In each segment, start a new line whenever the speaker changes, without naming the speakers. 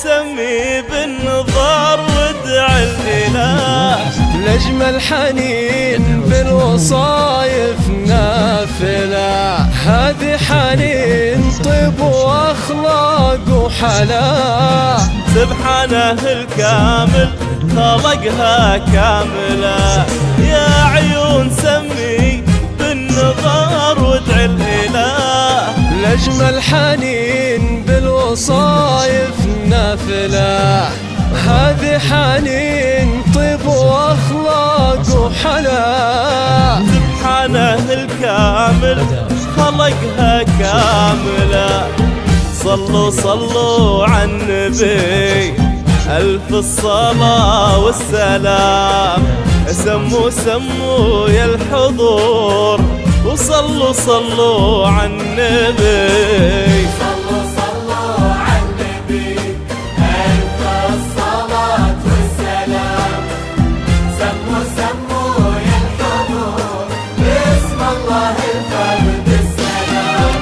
سمي بالنظر وادع الإله
لأجمل حنين بالوصايف نافلة. هذه حنين طيب وأخلاق وحلا،
سبحانه الكامل خلقها كاملة. يا عيون سمي بالنظر وادع الإله
لأجمل حنين بالوصايف نافلة. هذه حنين طيب وأخلاق وحلا،
سبحانه الكامل خلقها كاملة. صلوا صلوا على النبي ألف الصلاة والسلام. سموا سموا يا الحضور وصلوا صلوا على النبي.
صلوا صلوا على النبي ألف الصلاة والسلام. سموا سموا يا الحضور باسم الله الفرد السلام.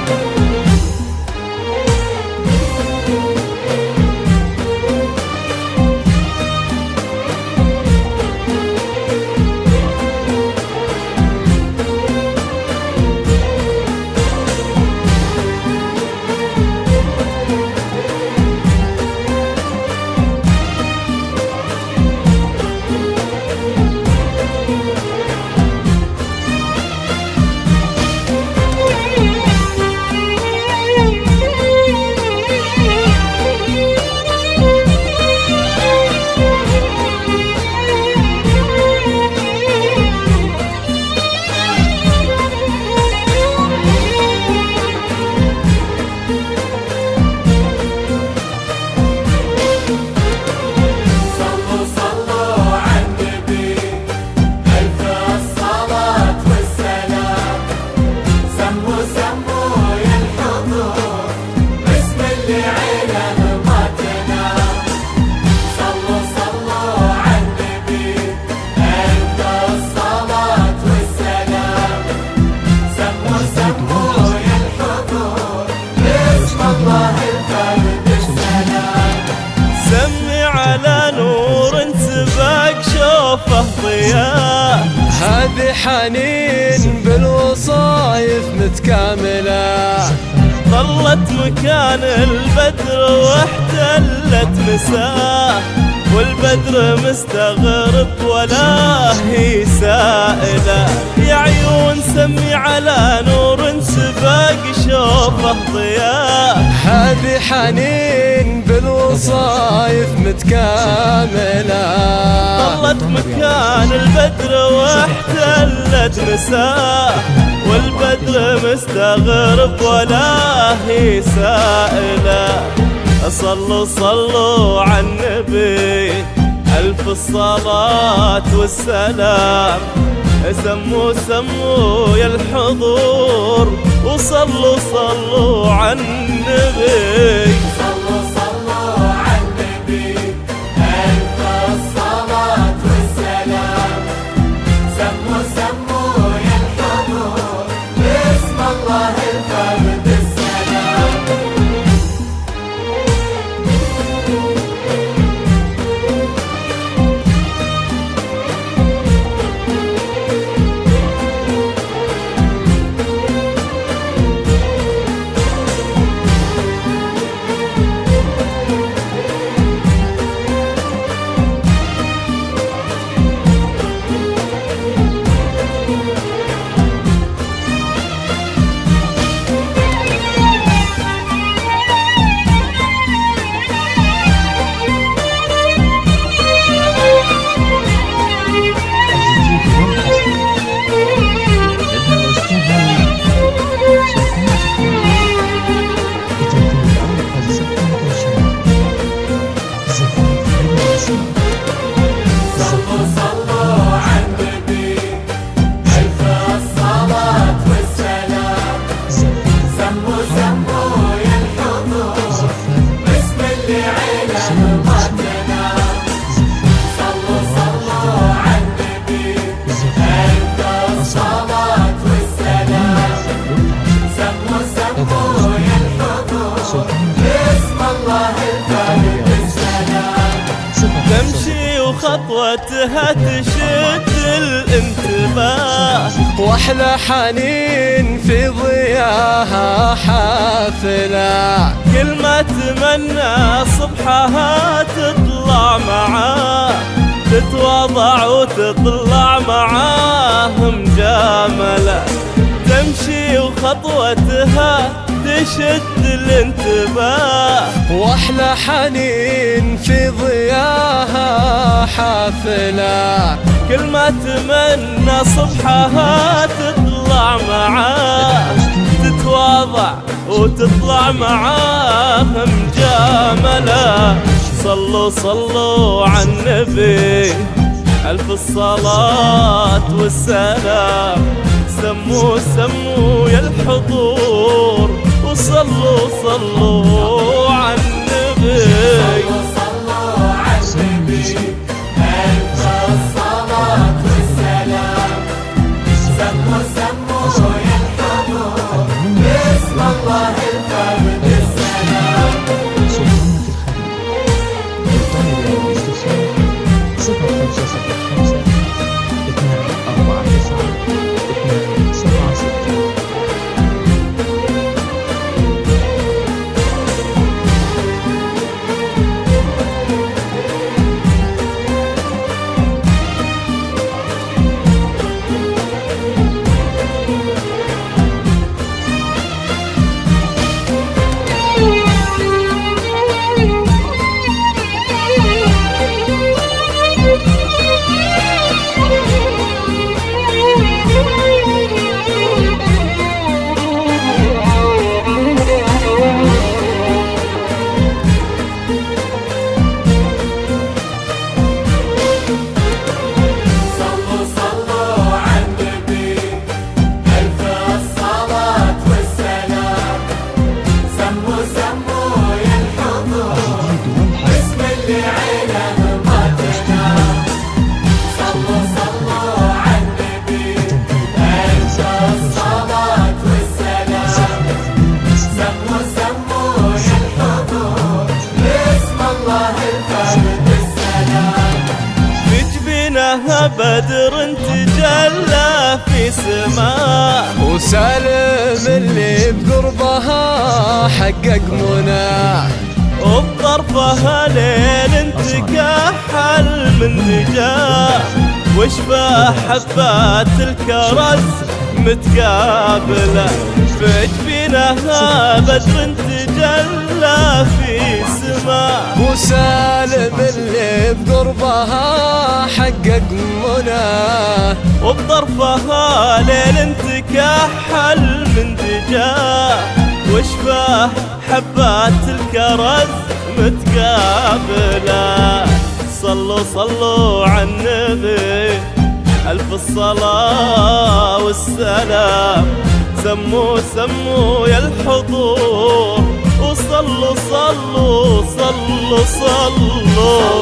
سمي على نور سباق شوفه ضياء.
هذه حنين بالوصايف متكاملة.
ظلت مكان البدر واحتلت مساه، والبدر مستغرب ولا هي سائلة. يا عيون سمي على نور سباق شوفه ضياء.
هذه حنين بالوصايف متكاملة.
ظلت مكان البدر واحتلت مساه، والبدر مستغرب ولا هي سائلة. صلوا صلوا على النبي ألف الصلاة والسلام. سموا سموا يا الحضور وصلوا صلوا على النبي.
صلوا صلوا على النبي ألف الصلاة والسلام. سموا سموا يا الحضور باسم الله الفرد السلام.
خطوتها تشد الانتباه،
واحلى حنين في ضياها حافلة،
كل ما تمنى صبحها تطلع معاه، تتواضع وتطلع معاه مجاملة، تمشي وخطوتها تشد الانتباه،
واحلى حنين في ضياها حافلة،
كل ما تمنى صبحها تطلع معاه، تتواضع وتطلع معاه مجاملة. صلوا صلوا على النبي ألف الصلاة والسلام، سموا سموا يا الحضور، وصلوا صلوا على النبي.
صلوا على النبي ألف الصلاة والسلام، سموا سموا يا الحضور، بسم الله الفرد السلام.
سلطانة الاستثمار 0505-249-276.
بدر تجلى في سماء،
وسالم اللي بقربها حقق مناه،
وبطرفها ليل تكحل من نجاه، وشبه حبات الكرز متقابلة، فجبينها بدر تجلى في سماء،
وسالم اللي بقربها حقق مناه،
وبطرفها ليل تكحل من دجاه، وشبه حبات الكرز متقابلة. صلوا صلوا على النبي ألف الصلاة والسلام، سموا سموا يا الحضور، وصلوا صلوا صلوا صلوا